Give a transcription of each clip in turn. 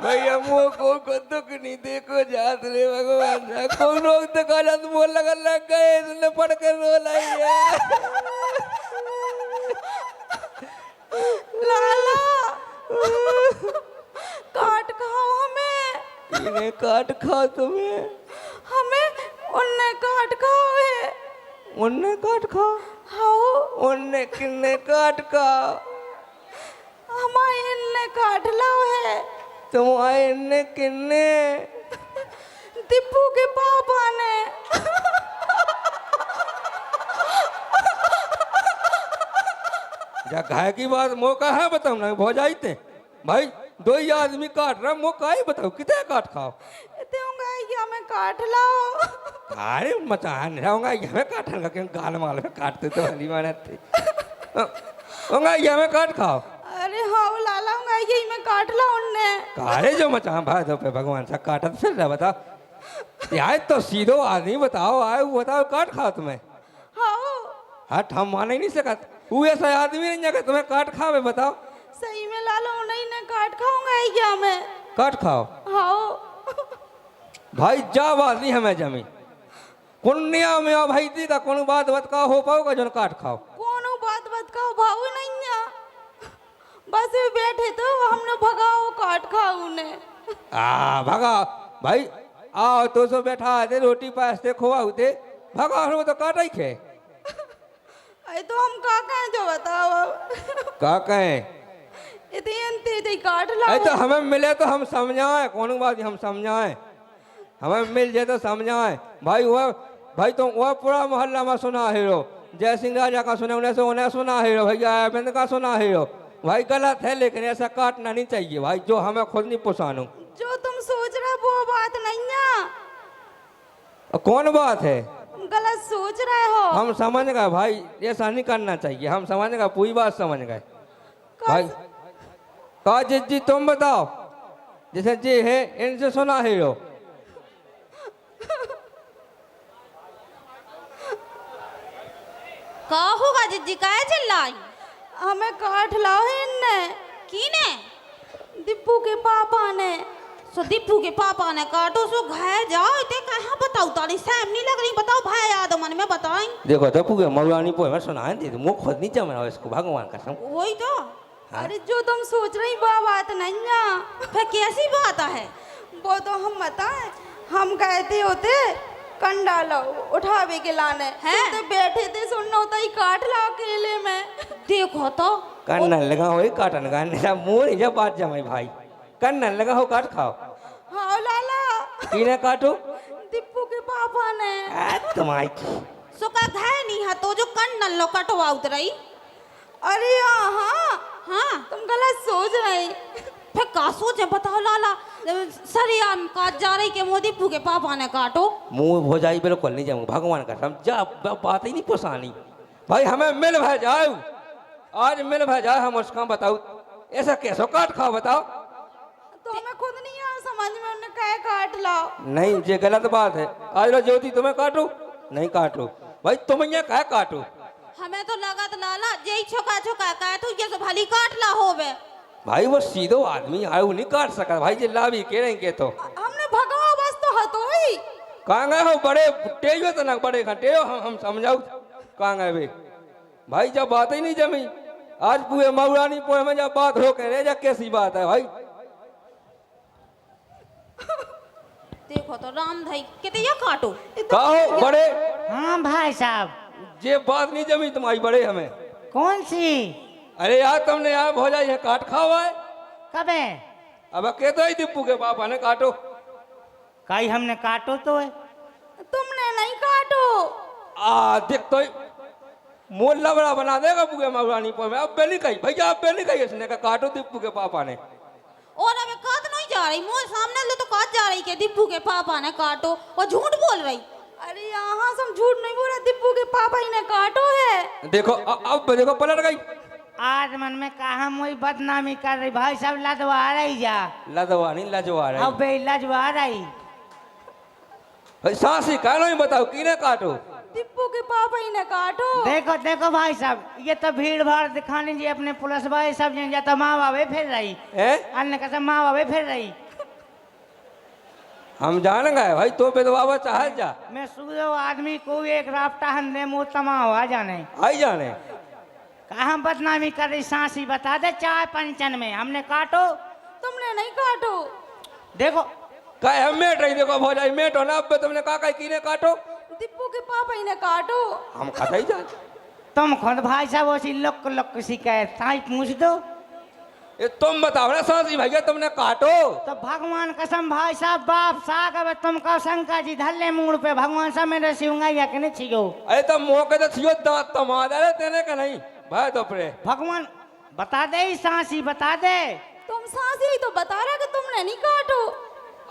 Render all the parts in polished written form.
भैया मुँह को दुख नहीं देखो जात रे भगवान कौन रोग तो काला तो मोल लग गए इसने पढ़ कर रो लाइए लाला काट खाओ हमें। इन्हें काट खाओ तुम्हें हमें उन्ने काट खाओ है। उन्ने काट खाओ हाँ उन्ने किन्ने काट खाओ हमारे इन्ने काट लाओ है। तुम आए इन्ने किन्ने दीपू के पापा ने। जा घाय की बात मौका है बताओ ना भो जाते भाई दो ही आदमी काट रहा मौका ही बताओ कितने काट खाओ मैं काट लाओ। अरे मचा रहूंगा हमें काटन का क्यों गाल माल में काटते तो वाली माने थे होगा ये हमें काट खाओ। अरे हाँ लाला होगा यही मैं काट ला उनने। कारे जो मचा भाई तो पे भगवान सा काटत फिर रहा बताओ यार तो सीधो आदमी बताओ आए वो बताओ काट खाओ तुम्हें। हाँ हट हम मान ही नहीं सकत वो ऐसा आदमी नहीं जगह तुम्हें काट खावे बताओ। सही में लाला नहीं ने काट खाऊंगा क्या मैं काट खाओ। हाँ भाई जा बात नहीं हमें जमी पुण्या में भाई दी का कौन बात का हो पाओगा जो काट खाओ कौन बात का भाव नहीं है बस वे बैठे तो हमने भगाओ काट खाओ उन्हें। भगा भाई आओ तो सो बैठा दे रोटी पास से खोआ होते भगा हो तो काटा ही खे। अरे तो हम का कहें जो बताओ का कहें इतने काट ला। तो हमें मिले तो हम समझाएं कौन बात हम समझाएं हमें मिल जाए तो समझाएं भाई वह भाई तो वह पूरा मोहल्ला में सुना हीरो जय सिंह राजा का सुना उन्हें सुना हीरो भैया अरविंद का सुना हीरो भाई गलत है लेकिन ऐसा काटना नहीं चाहिए भाई जो हमें खुद नहीं पहचानू। जो तुम सोच रहे वो बात नहीं है। कौन बात है गलत सोच रहे हो। हम समझ गए भाई ऐसा नहीं करना चाहिए हम समझ गए पूरी बात समझ गए भाई। का जी तुम बताओ जैसे जी है इनसे सुना हीरो का होगा जिज्जी काहे चिल्लाई। हमें काट लाओ है इनने कीने दीपू के पापा ने। सो दीपू के पापा ने काटो सो घाय जाओ इते कहाँ बताओ तारी सैम नहीं लग रही बताओ भाई याद मन में बताएं। देखो दीपू के मौलानी पोए में सुना है दे मुंह खुद नहीं जमा इसको भगवान कसम। वही तो अरे जो तुम सोच रही वो बात नहीं है। फिर कैसी बात है वो तो हम बताएं हम कहते होते कंडा लो उठावे के लाने हैं तो बैठे थे सुनना होता ही काट ला अकेले में। देखो तो कन्ना लगा हो काटन का मेरा मुंह नहीं जब बात जमाई भाई कन्ना लगा हो काट खाओ। हाँ लाला किने काटो दीपू के पापा ने। तुम्हारी सो का घाय नहीं है तो जो कन नल्लो कटवा उतरई। अरे हाँ हाँ तुम गलत सोच रही। फिर का सोचे बताओ लाला सरियाम काट जा रही के मोदी दीपू के पापा ने काटो। मुंह हो जाई बिल्कुल नहीं जाऊँ भगवान का सम जा बात ही नहीं पसानी भाई हमें मिल भै जाओ आज मिल भै जाओ हम उसका बताओ ऐसा कैसे काट खाओ बताओ। तो हमें खुद नहीं आ समझ में उन्हें कहे काट लाओ। नहीं ये गलत बात है आज लो ज्योति तुम्हें काटो नहीं काटो भाई तुम यहाँ कहे काटो। हमें तो लगा तो लाला जय छोका छोका का तू ये सब भली काट ला होवे भाई वो सीधो आदमी आए वो नहीं काट सका भाई जे ला भी कह रहे के तो हमने भगाओ बस तो हतोई। कहाँ गए हो बड़े तेज तो ना बड़े घंटे हो हम समझाओ कहाँ गए वे भाई जब बात ही नहीं जमी आज पूरे मऊरानी पोए में जब बात हो कह रहे जा कैसी बात है भाई। देखो तो राम भाई कितने ये काटो कहो बड़े। हाँ भाई साहब ये बात नहीं जमी तुम्हारी बड़े हमें कौन सी। अरे यार तुमने यार हो जाए काट खाओ है कब है अब कहते ही दीपू के पापा ने काटो। कहीं हमने काटो तो है तुमने नहीं काटो। देख तो मोल लबड़ा बना देगा पूरे मऊरानी पोए में अब बेली कही भैया अब बेली कही इसने का काटो दीपू के पापा ने। और अबे काट नहीं जा रही मुंह सामने ले तो काट जा रही के दीपू के पापा ने काटो और झूठ बोल रही। अरे यहाँ सब झूठ नहीं बोल रहे दीपू के पापा ही ने काटो है। देखो अब देखो पलट गई आज मन में कहा मोई बदनामी कर रही भाई साहब लदवा रही जा लदवा नहीं लजवा रही अब बे लजवा रही भाई सासी कह लो बताओ किने काटो दीपू के पापा ही ने काटो। देखो देखो भाई साहब ये तो भीड़ भाड़ दिखाने जी अपने पुलिस भाई सब या तो माँ बाबे फिर रही है अन्य कसम माँ बाबे फिर रही हम जान गए भाई तो बेदवा चाह जा मैं सूरो आदमी को एक राफ्ता हंदे मुँह तमा हुआ जाने आई जाने कहाँ बदनामी कर रही सांसी बता दे 4 पंचन में हमने काटो तुमने नहीं काटो। देखो कहे हम मेट रही देखो भौजाई मेट हो ना अब तुमने कहा कीने काटो दीपू के पापा ही ने काटो। हम खाता ही जाए तुम खुद भाई साहब उसी लुक शिकायत ताई पूछ दो। ये तुम बताओ ना सांसी भैया तुमने काटो तो भगवान कसम भाई साहब बाप साग अब तुम कहो शंकर जी धल्ले मूड पे भगवान सब मेरे सिंगा या के नहीं छिगो। अरे तो मौके तो छियो दांत तो मार अरे तेने का नहीं भाई तो परे भगवान बता दे ही सांसी बता दे। तुम सांसी ही तो बता रहा कि तुमने नहीं काटो।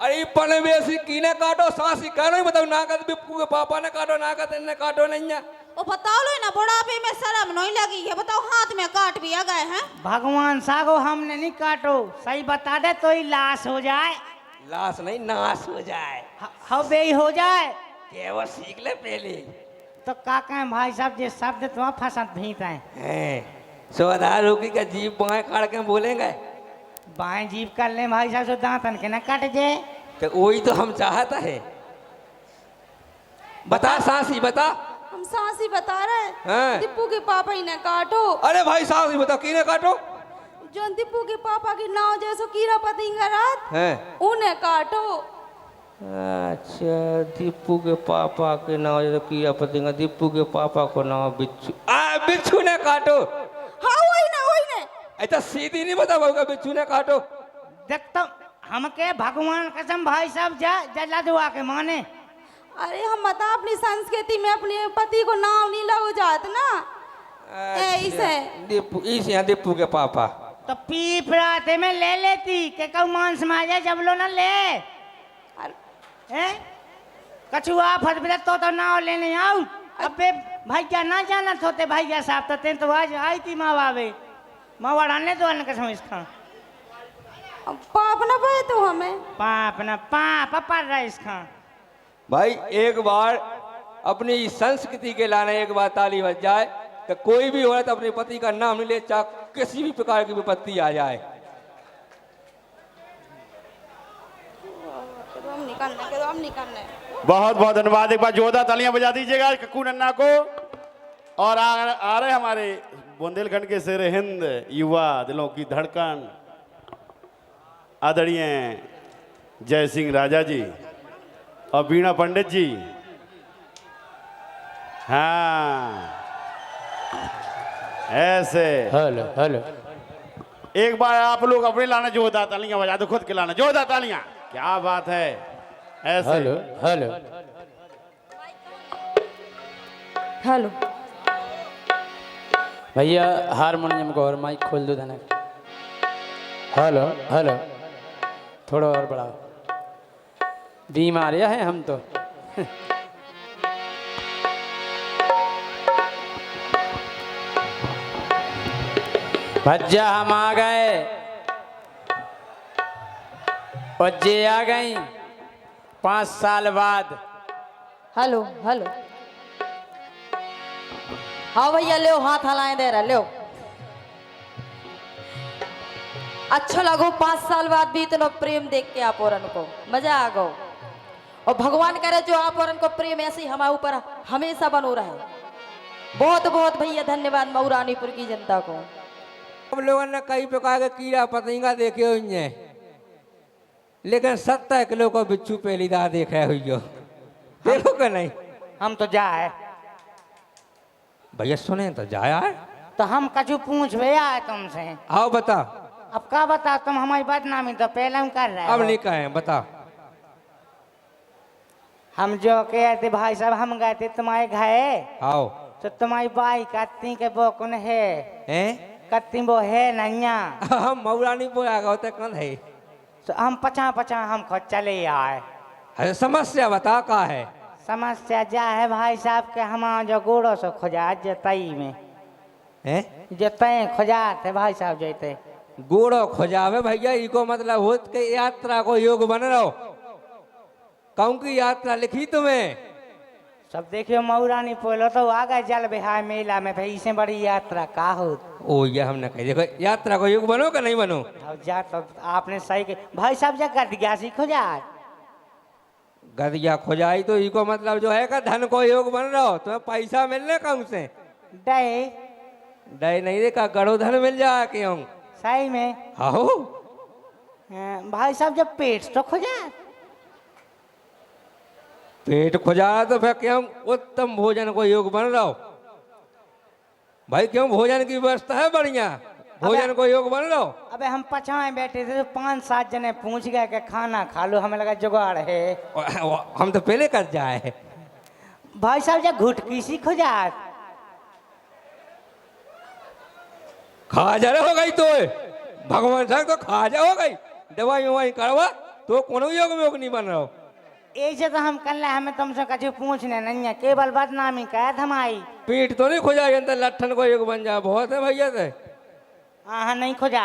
अरे पने बेसी कीने काटो सांसी कह नहीं बताओ ना कर बिप्पू के पापा ने काटो ना कर तेने काटो नहीं है। ओ बताओ लो ना बुढ़ापे में शर्म नहीं लगी है बताओ हाथ में काट भी आ गए हैं। भगवान सागो हमने नहीं काटो सही बता दे तो ही लाश हो जाए। लाश नहीं नाश हो जाए हवे ही हो जाए के वो सीख ले पहले तो का कहें भाई साहब जे शब्द तुम फंसत भीत हैं सोधार होगी का जीप बाएं काट के बोलेंगे बाएं जीप कर ले भाई साहब सो दांतन के न कट जे तो वही तो हम चाहता है। बता सांसी बता हम सांसी बता रहे हाँ। हैं दीपू के पापा ही ने काटो। अरे भाई सांसी बताओ कीने काटो जो दीपू के पापा की नाव जैसो कीड़ा पतिंगा रात हैं उन्हें काटो। अच्छा दीपू के पापा के नाम जो किया पतेंगा दीपू के पापा को नाम बिच्छू बिच्छू ने काटो। हाँ वही ने ऐसा सीधी नहीं बता भाई बिच्छू ने काटो। देख तो हमके भगवान कसम भाई साहब जा जला दुआ के माने। अरे हम बता अपनी संस्कृति में अपने पति को नाम नहीं लगो जात ना ऐसे दीपू इसे दीपू के पापा तो पीप राते में ले लेती के कौ मांस माजा जब लो ना ले हैं कछुआ फटबे तो नाव लेने आओ अबे भैया ना जाना होते भैया साहब तो तेन तो आज आई थी माँ बाबे माँ वाड़ाने तो अन्य कसम इसका पाप ना पाए तो हमें पाप ना पाप पड़ रहा इसका भाई एक बार अपनी संस्कृति के लाने एक बार ताली बज जाए तो कोई भी औरत अपने पति का नाम नहीं ले चाहे किसी भी प्रकार की विपत्ति आ जाए। हम निकलने बहुत बहुत धन्यवाद। एक बार जोरदार तालियां बजा दीजिएगा कक्कू नन्ना को। और आ रहे हमारे बुंदेलखंड के शेर हिंद युवा दिलों की धड़कन आदरणीय जय सिंह राजा जी और वीणा पंडित जी। हाँ ऐसे हेलो हेलो एक बार आप लोग अपने लाना जोरदार तालियां बजा दो खुद के लाना जोरदार तालियां। क्या बात है ऐसे हेलो हेलो हेलो भैया हारमोनियम को और माइक खोल दो धना। हेलो हेलो थोड़ा और बढ़ाओ बीमारियां हैं हम तो भज्जा हम आ गए और जे आ गई 5 साल बाद। हेलो हेलो हाँ भैया लो हाथ हलाए दे रहा लो अच्छा लगो 5 साल बाद भी इतना प्रेम देख के आप औरन को मजा आ गो और भगवान करे जो आप औरन को प्रेम ऐसे ही हमारे ऊपर हमेशा बनो रहे। बहुत बहुत भैया धन्यवाद मऊरानीपुर की जनता को। हम लोगों ने कई प्रकार के कीड़ा पतंगा देखे हुए हैं लेकिन 70 किलो का बिच्छू पहली दार देखा हुई हो देखो कि नहीं। हम तो जा है भैया सुने तो जाया है तो हम कछु पूछ भैया है तुमसे। आओ बता अब क्या बता तुम हमारी बदनामी तो पहले हम कर रहे अब हो। नहीं कहे बता। हम जो कहते भाई साहब हम गए थे तुम्हारे घर आओ तो तुम्हारी बाई कत्ती के वो कौन है हैं कत्ती वो है नैया हम मऊरानी बोला गए होते कौन है। तो हम पचा हम खुद चले आए। अरे समस्या बता का है। समस्या जा है भाई साहब के हमारा जो गोड़ों से खोजा जतई में हैं जतई खोजाते भाई साहब जैते गोड़ो खोजावे भैया इको मतलब होत के यात्रा को योग बन रहो कहूँ की यात्रा लिखी तुम्हें सब देखियो मऊरानी पोलो तो आ गए जल बिहार मेला में भाई इससे बड़ी यात्रा का हो। ओ ये हमने कही देखो यात्रा को योग बनो कि नहीं बनो। अब जा तो आपने सही के भाई साहब जा कर दिया सीखो जा गदिया खोजाई तो इको मतलब जो है का धन को योग बन रहा हो तो पैसा मिलने कम से डे डे नहीं देखा गड़ो धन मिल जाए क्यों सही में हो भाई साहब जब पेट तो खुजा पेट खुजा तो फिर क्यों उत्तम भोजन को योग बन रहा हो भाई क्यों भोजन की व्यवस्था है बढ़िया भोजन को योग बन रहा हो अबे हम पछाए बैठे थे तो 5-7 जने पूछ गए कि खाना खा लो हमें लगा जुगाड़ है हम तो पहले कर जाए भाई साहब जब घुटकी सी खुजा खाजा हो गई तो भगवान साहब तो खाजा हो गई दवाई ववाई करवा तो कोनो योग में योग नहीं बन रहा हो ऐसे तो हम कल हमें तुमसे कछु पूछने नहीं है केवल बदनामी कैद हमारी पीठ तो नहीं खुजाई अंदर लट्ठन को योग बन जाए बहुत है भैया से हाँ नहीं खुजा